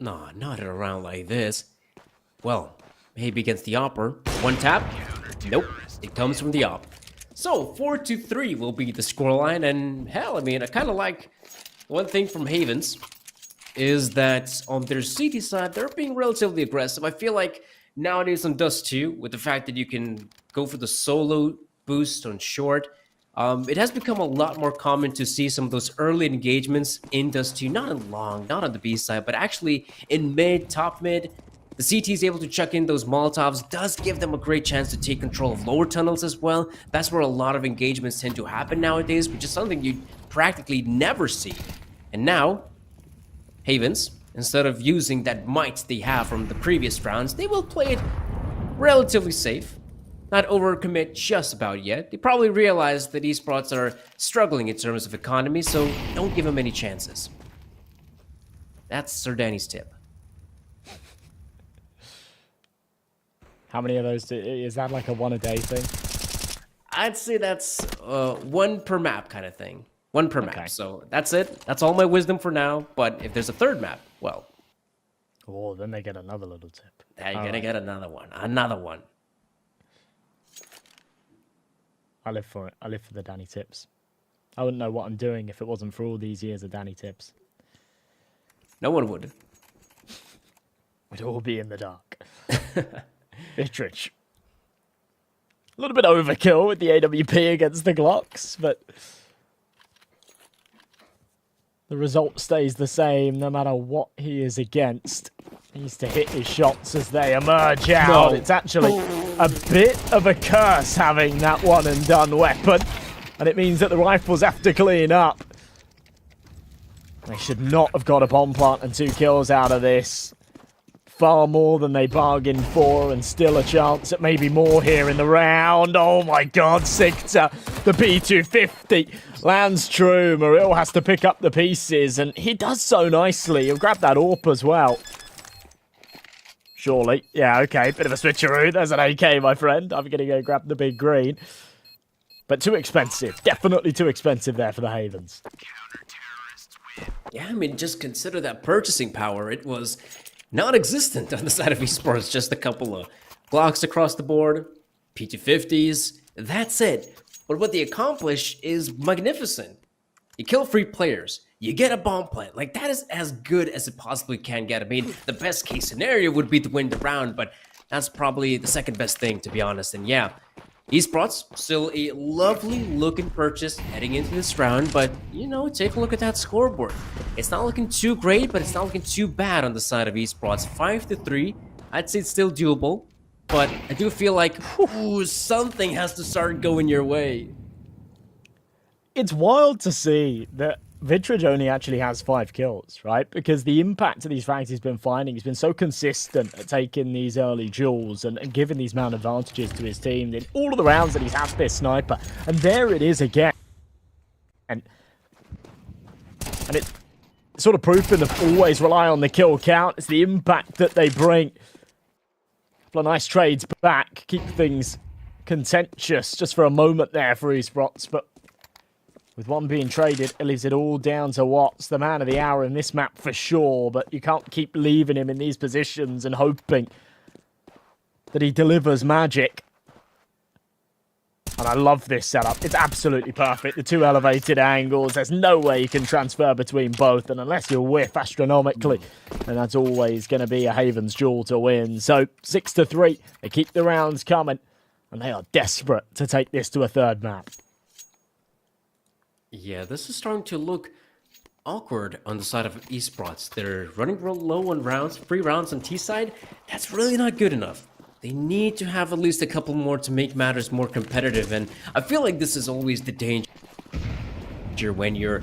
No, not in a round like this. Well, maybe against the Opper. One tap? Nope. It comes from the Op. So 4-3 will be the scoreline, and hell, I mean, I kind of like... One thing from Havens is that on their CT side, they're being relatively aggressive. I feel like nowadays on Dust 2, with the fact that you can go for the solo boost on short, It has become a lot more common to see some of those early engagements in Dust 2, not in long, not on the B side, but actually in mid, top mid. The CT is able to chuck in those Molotovs, does give them a great chance to take control of lower tunnels as well. That's where a lot of engagements tend to happen nowadays, which is something you practically never see. And now, Havens, instead of using that might they have from the previous rounds, they will play it relatively safe. Not overcommit just about yet. They probably realize that Esprots are struggling in terms of economy, so don't give them any chances. That's Sir Danny's tip. How many of those is that like a one a day thing? I'd say that's one per map kind of thing. One per map. So that's it. That's all my wisdom for now. But if there's a third map, well. Oh, then they get another little tip. They're gonna get another one. Another one. I live for it. I live for the Danny tips. I wouldn't know what I'm doing if it wasn't for all these years of Danny tips. No one would. We'd all be in the dark. Vitrich. A little bit overkill with the AWP against the Glocks, but the result stays the same no matter what he is against. He needs to hit his shots as they emerge out. No. It's actually a bit of a curse having that one and done weapon, and it means that the rifles have to clean up. They should not have got a bomb plant and 2 kills out of this. Far more than they bargained for, and still a chance at maybe more here in the round. Oh my god, Sigta, the P250 lands true. Maril has to pick up the pieces, and he does so nicely. He'll grab that AWP as well. Surely. Yeah, okay, bit of a switcheroo. There's an AK, my friend. I'm going to go grab the big green. But too expensive. Definitely too expensive there for the Havens. Yeah, I mean, just consider that purchasing power. It was non-existent on the side of Esprots. Just a couple of Glocks across the board, P250s, that's it. But what they accomplish is magnificent. You kill 3 players, you get a bomb plant. Like, that is as good as it possibly can get. I mean, the best case scenario would be to win the round, but that's probably the second best thing, to be honest. And yeah, Esprots, still a lovely looking purchase heading into this round, but, you know, take a look at that scoreboard. It's not looking too great, but it's not looking too bad on the side of Esprots. 5-3, I'd say it's still doable, but I do feel like, ooh, something has to start going your way. It's wild to see that Vitrich only actually has 5 kills, right? Because the impact of these frags he's been finding, he's been so consistent at taking these early duels and giving these man advantages to his team in all of the rounds that he's had this sniper. And there it is again. And it's sort of proving to always rely on the kill count. It's the impact that they bring. A couple of nice trades back, keep things contentious just for a moment there for Esprots, but with one being traded, it leaves it all down to Watts, the man of the hour in this map for sure, but you can't keep leaving him in these positions and hoping that he delivers magic. And I love this setup. It's absolutely perfect. The 2 elevated angles, there's no way you can transfer between both, and unless you whiff astronomically, then that's always going to be a Havens duel to win. So 6-3, they keep the rounds coming, and they are desperate to take this to a third map. Yeah, this is starting to look awkward on the side of Esprots. They're running real low on rounds, 3 rounds on T side. That's really not good enough. They need to have at least a couple more to make matters more competitive, and I feel like this is always the danger when you're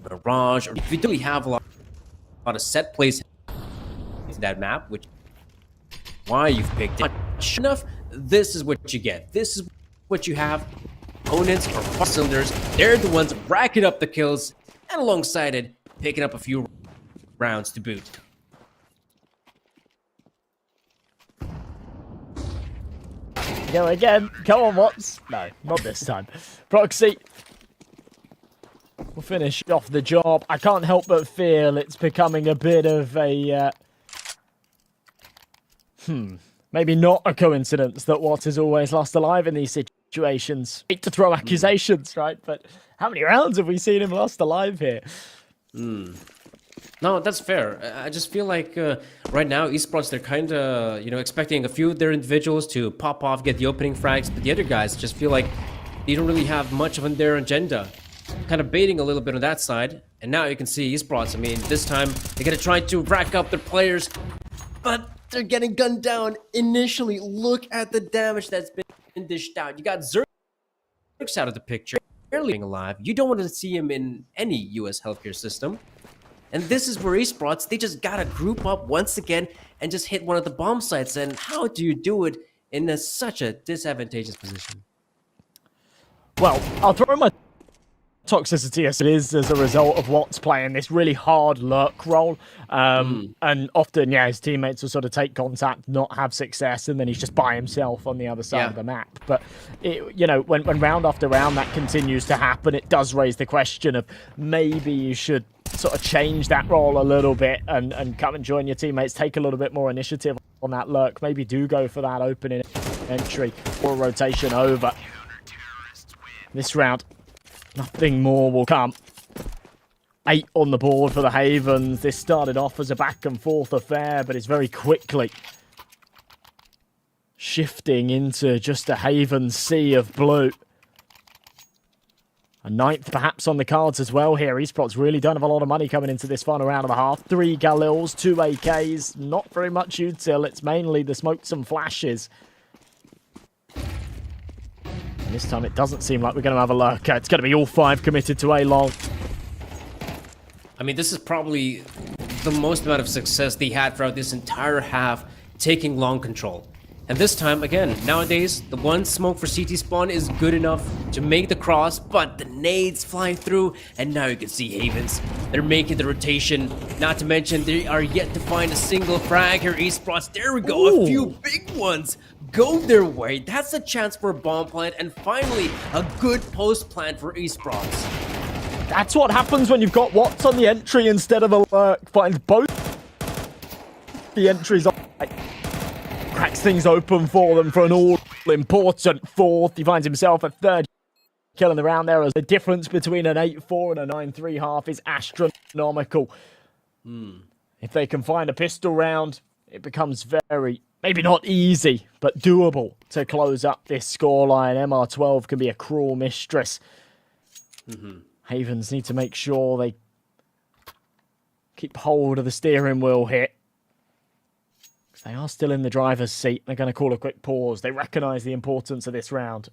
Mirage, or if you really have a lot of set plays in that map, which is why you've picked it. Sure enough, this is what you get. This is what you have. Opponents or far cylinders, they're the ones racking up the kills, and alongside it, picking up a few rounds to boot. Go again. Come on, Watts. No, not this time. Proxy will finish off the job. I can't help but feel it's becoming a bit of a... maybe not a coincidence that Watts is always lost alive in these situations. Hate to throw accusations, right? But how many rounds have we seen him lost alive here? No, that's fair. I just feel like right now, Esprots, they're kind of, expecting a few of their individuals to pop off, get the opening frags, but the other guys just feel like They don't really have much of their agenda. Kind of baiting a little bit on that side. And now you can see Esprots. I mean, this time they're going to try to rack up their players. But they're getting gunned down initially. Look at the damage that's been dished out. You got Zerks out of the picture, barely being alive. You don't want to see him in any US healthcare system. And this is where Esprots, they just gotta group up once again and just hit one of the bomb sites. And how do you do it in such a disadvantageous position? Well, I'll throw my toxicity as it is as a result of Watts playing this really hard lurk role. And often, yeah, his teammates will sort of take contact, not have success, and then he's just by himself on the other side of the map. But, you know, when round after round that continues to happen, it does raise the question of maybe you should sort of change that role a little bit and come and join your teammates, take a little bit more initiative on that lurk. Maybe do go for that opening entry or rotation over. This round, nothing more will come. 8 on the board for the Havens. This started off as a back and forth affair, but it's very quickly shifting into just a Havens sea of blue. A 9th perhaps on the cards as well here. Esprots really don't have a lot of money coming into this final round and a half. 3 Galils, 2 AKs, not very much util. It's mainly the smokes and flashes. And this time it doesn't seem like we're going to have a lurker. It's going to be all 5 committed to A long. I mean, this is probably the most amount of success they had throughout this entire half, taking long control. And this time, again, nowadays, the one smoke for CT spawn is good enough to make the cross, but the nades fly through, and now you can see Havens. They're making the rotation, not to mention they are yet to find a single frag here. Esprots, there we go, Ooh. a few big ones go their way. That's a chance for a bomb plant, and finally, a good post plant for Esprots. That's what happens when you've got Watts on the entry instead of a lurk. Finds both the entries on. Cracks things open for them for an all-important 4th. He finds himself a 3rd kill in the round there, as the difference between an 8-4 and a 9-3 half is astronomical. If they can find a pistol round, it becomes very, maybe not easy, but doable to close up this scoreline. MR12 can be a cruel mistress. Havens need to make sure they keep hold of the steering wheel here. They are still in the driver's seat. They're going to call a quick pause. They recognise the importance of this round.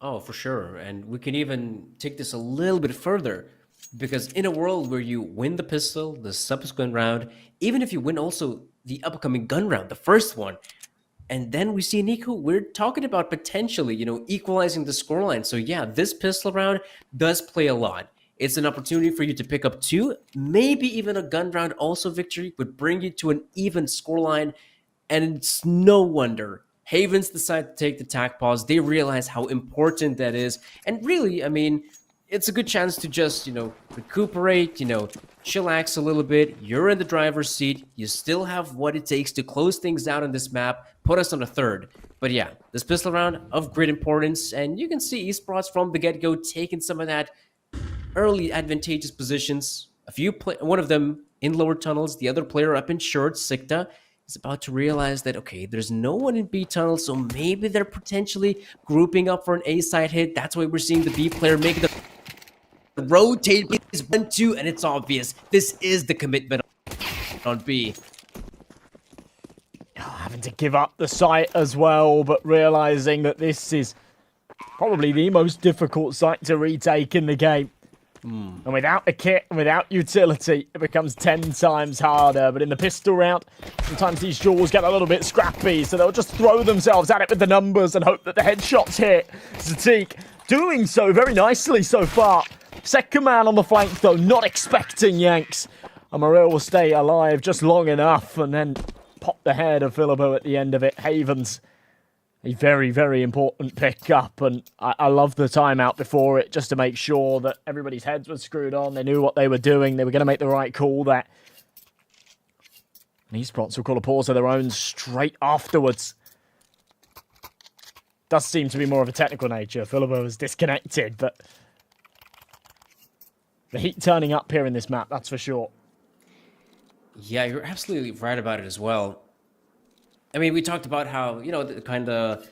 Oh, for sure. And we can even take this a little bit further. Because in a world where you win the pistol, the subsequent round, even if you win also the upcoming gun round, the first one, and then we see Nico, we're talking about potentially, you know, equalizing the scoreline. So yeah, this pistol round does play a lot. It's an opportunity for you to pick up 2, maybe even a gun round also victory would bring you to an even scoreline. And it's no wonder Havens decide to take the tac pause. They realize how important that is. And really, I mean, it's a good chance to just, you know, recuperate, you know, chillax a little bit. You're in the driver's seat. You still have what it takes to close things out on this map, put us on a 3rd. But yeah, this pistol round of great importance. And you can see Esprots from the get-go taking some of that early advantageous positions. One of them in lower tunnels, the other player up in short, Sikta, is about to realize that, okay, there's no one in B tunnel, so maybe they're potentially grouping up for an A side hit. That's why we're seeing the B player make the rotate is 1-2, and it's obvious. This is the commitment on B. Having to give up the site as well, but realising that this is probably the most difficult site to retake in the game. And without a kit and without utility, it becomes 10 times harder. But in the pistol round, sometimes these jaws get a little bit scrappy, so they'll just throw themselves at it with the numbers and hope that the headshots hit. Zatik doing so very nicely so far. Second man on the flank, though, not expecting Yanks. And Morel will stay alive just long enough and then pop the head of Philipo at the end of it. Havens, a very, very important pickup, and I love the timeout before it just to make sure that everybody's heads were screwed on. They knew what they were doing. They were going to make the right call there. And Esprots will call a pause of their own straight afterwards. Does seem to be more of a technical nature. Philipo was disconnected, but the heat turning up here in this map, that's for sure. Yeah, you're absolutely right about it as well. I mean, we talked about how, you know, the kind of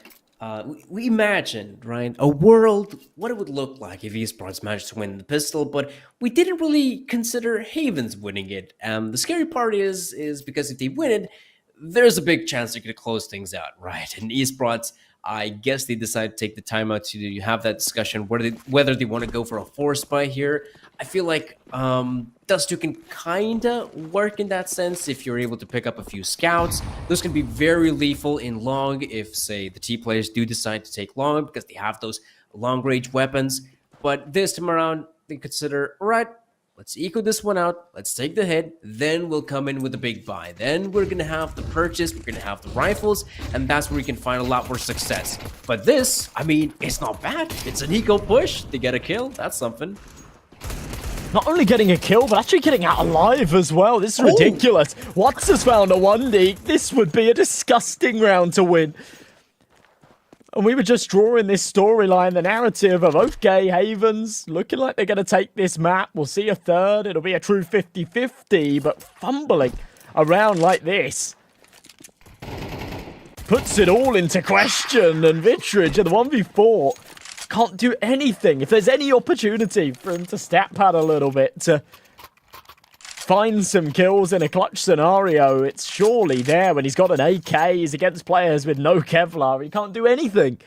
we imagined, right, a world, what it would look like if Esprots managed to win the pistol, but we didn't really consider Havens winning it. The scary part is because if they win it, there's a big chance they're going to close things out, right? And Esprots, I guess they decided to take the time out to have that discussion whether they want to go for a force buy here. I feel like Dust 2 can kind of work in that sense if you're able to pick up a few scouts. Those can be very lethal in long if, say, the T players do decide to take long because they have those long-range weapons. But this time around, they consider, all right, let's eco this one out, let's take the hit, then we'll come in with a big buy. Then we're going to have the purchase, we're going to have the rifles, and that's where we can find a lot more success. But this, I mean, it's not bad. It's an eco push. They get a kill. That's something. Not only getting a kill, but actually getting out alive as well. This is ridiculous. Watts has found a 1D. This would be a disgusting round to win. And we were just drawing this storyline, the narrative of, okay, Havens, looking like they're going to take this map. We'll see a third. It'll be a true 50-50, but fumbling around like this puts it all into question. And Vitrage in the 1v4 can't do anything. If there's any opportunity for him to step pad a little bit, to find some kills in a clutch scenario, it's surely there when he's got an AK, he's against players with no Kevlar, he can't do anything.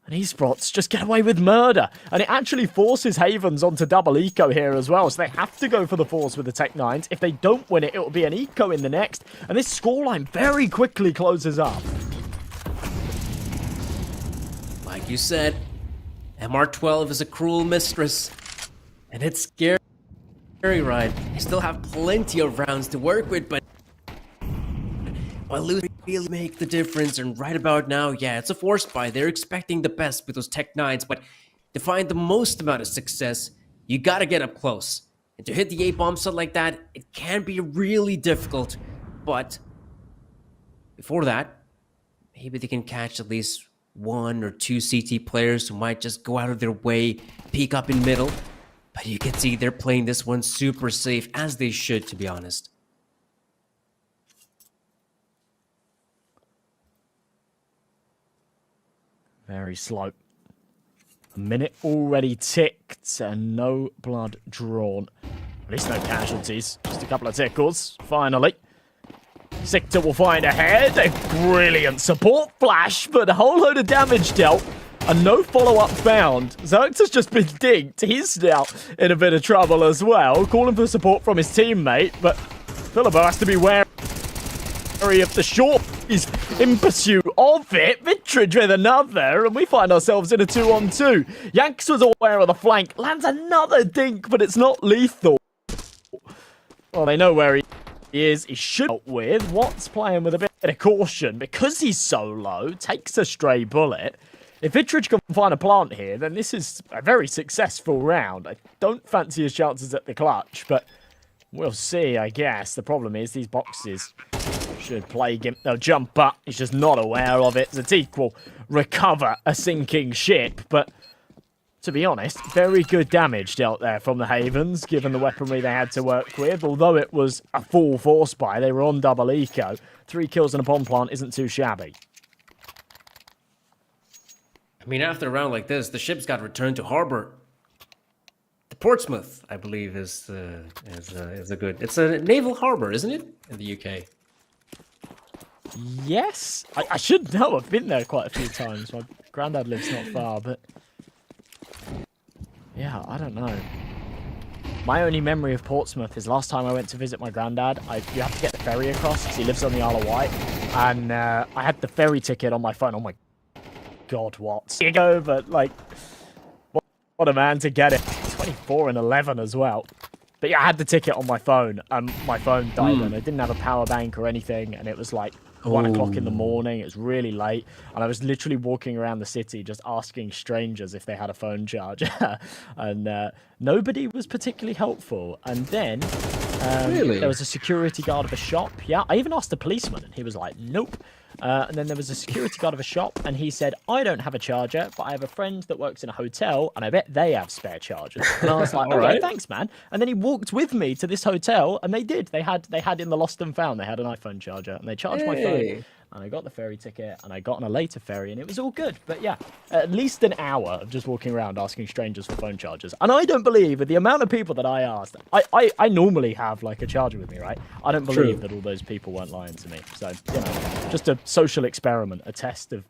And Esprots just get away with murder. And it actually forces Havens onto double eco here as well, so they have to go for the force with the Tech 9s. If they don't win it, it will be an eco in the next. And this scoreline very quickly closes up. Like you said, MR12 is a cruel mistress, and it's scary, right? You still have plenty of rounds to work with, but losing really make the difference. And right about now, yeah, it's a force buy. They're expecting the best with those Tech 9s, but to find the most amount of success, you gotta get up close. And to hit the A-bomb set like that, it can be really difficult, but before that, maybe they can catch at least 1 or 2 CT players who might just go out of their way, peek up in middle. But you can see they're playing this one super safe, as they should, to be honest. Very slow. A minute already ticked and no blood drawn. At least no casualties. Just a couple of tickles, finally. Sikta will find a head. A brilliant support flash, but a whole load of damage dealt. And no follow-up found. Xerxes just been dinked. He's now in a bit of trouble as well. Calling for support from his teammate, but Philippo has to be wary of the short. He's in pursuit of it. Vitrage with another, and we find ourselves in a 2-on-2. Yanks was aware of the flank. Lands another dink, but it's not lethal. Well, they know where he is. He should out with. Watts playing with a bit of caution because he's so low. Takes a stray bullet. If Vitrage can find a plant here, then this is a very successful round. I don't fancy his chances at the clutch, but we'll see, I guess. The problem is these boxes should plague him. They'll jump up. He's just not aware of it. Zatik will recover a sinking ship, but to be honest, very good damage dealt there from the Havens, given the weaponry they had to work with. Although it was a full force buy, they were on double eco. 3 kills and a bomb plant isn't too shabby. I mean, after a round like this, the ship's got returned to harbor. The Portsmouth, I believe, is a good. It's a naval harbor, isn't it, in the UK? Yes, I should know. I've been there quite a few times. My granddad lives not far, but yeah, I don't know. My only memory of Portsmouth is last time I went to visit my granddad. You have to get the ferry across because he lives on the Isle of Wight, and I had the ferry ticket on my phone. Oh my God, what? You go, but like, what a man to get it. 24 and 11 as well. But yeah, I had the ticket on my phone, and my phone died, and I didn't have a power bank or anything, and it was like 1 o'clock in the morning. It was really late, and I was literally walking around the city just asking strangers if they had a phone charger, and nobody was particularly helpful. And then Really? there was a security guard of a shop. Yeah, I even asked the policeman, and he was like, nope. And then there was a security guard of a shop, and he said, I don't have a charger, but I have a friend that works in a hotel, and I bet they have spare chargers. And I was like, all right, thanks, man. And then he walked with me to this hotel, and they did. They had in the lost and found, they had an iPhone charger, and they charged my phone. and I got the ferry ticket, and I got on a later ferry, and it was all good. But yeah, at least an hour of just walking around asking strangers for phone chargers. And I don't believe, with the amount of people that I asked, I normally have like a charger with me, right? I don't believe that all those people weren't lying to me. So, you know, just a social experiment, a test of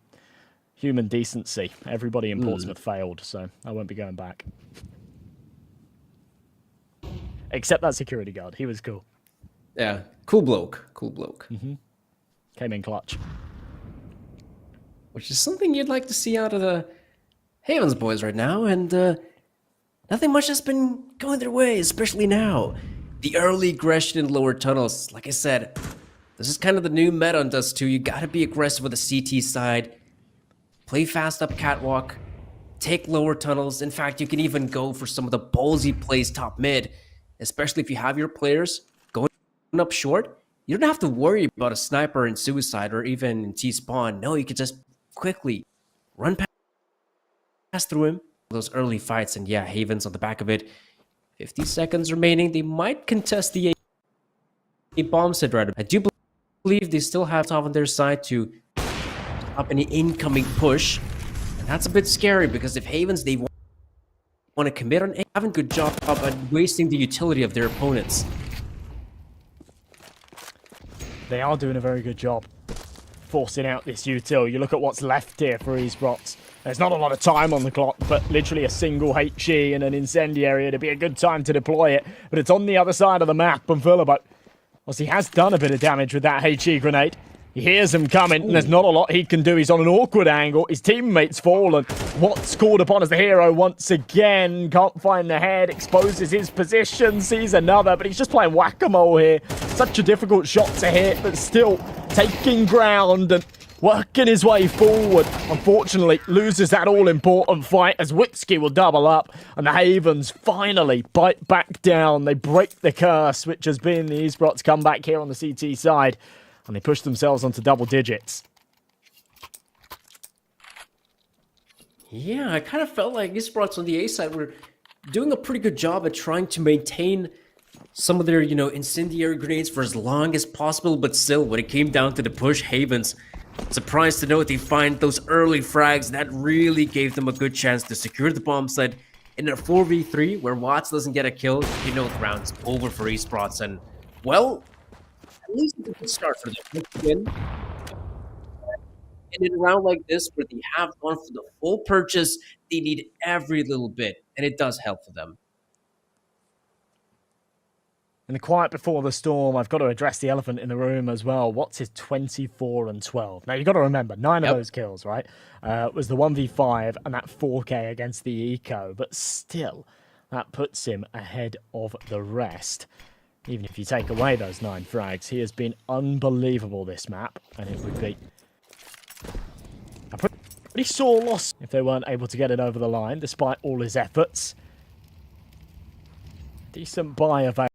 human decency. Everybody in Portsmouth failed, so I won't be going back. Except that security guard. He was cool. Yeah, cool bloke. Cool bloke. Came in clutch. Which is something you'd like to see out of the Havens boys right now, and nothing much has been going their way, especially now. The early aggression in lower tunnels, like I said, this is kind of the new meta on Dust 2. You gotta be aggressive with the CT side, play fast up catwalk, take lower tunnels. In fact, you can even go for some of the ballsy plays top mid, especially if you have your players going up short. You don't have to worry about a sniper in suicide or even in T-spawn. No, you can just quickly run pass through him. Those early fights, and yeah, Havens on the back of it. 50 seconds remaining. They might contest the A bomb set right. I do believe they still have top on their side to stop any incoming push. And that's a bit scary because if Havens, they want to commit on A, having a good job at wasting the utility of their opponents. They are doing a very good job forcing out this util. You look at what's left here for Esprots. There's not a lot of time on the clock, but literally a single HE and an incendiary. It'd be a good time to deploy it, but it's on the other side of the map. And Philibert, well, he has done a bit of damage with that HE grenade. He hears him coming, and there's not a lot he can do. He's on an awkward angle. His teammate's fallen. What's called upon as the hero once again. Can't find the head. Exposes his position. Sees another, but he's just playing whack-a-mole here. Such a difficult shot to hit, but still taking ground and working his way forward. Unfortunately, loses that all-important fight as Witsky will double up, and the Havens finally bite back down. They break the curse, which has been the Esprots comeback here on the CT side. And they push themselves onto double digits. Yeah, I kind of felt like Esprots on the A side were doing a pretty good job at trying to maintain some of their, you know, incendiary grenades for as long as possible. But still, when it came down to the push, Havens, surprised to note they find those early frags. That really gave them a good chance to secure the bomb site in a 4v3 where Watts doesn't get a kill. You know, the round's over for Esprots. And, well, at least it's a good start for them. And in a round like this, where they have gone for the full purchase, they need every little bit, and it does help for them. In the quiet before the storm, I've got to address the elephant in the room as well. What's his 24-12? Now, you've got to remember, 9 of those kills, right, was the 1v5 and that 4K against the Eco. But still, that puts him ahead of the rest. Even if you take away those 9 frags, he has been unbelievable this map, and it would be a pretty sore loss if they weren't able to get it over the line, despite all his efforts. Decent buy available.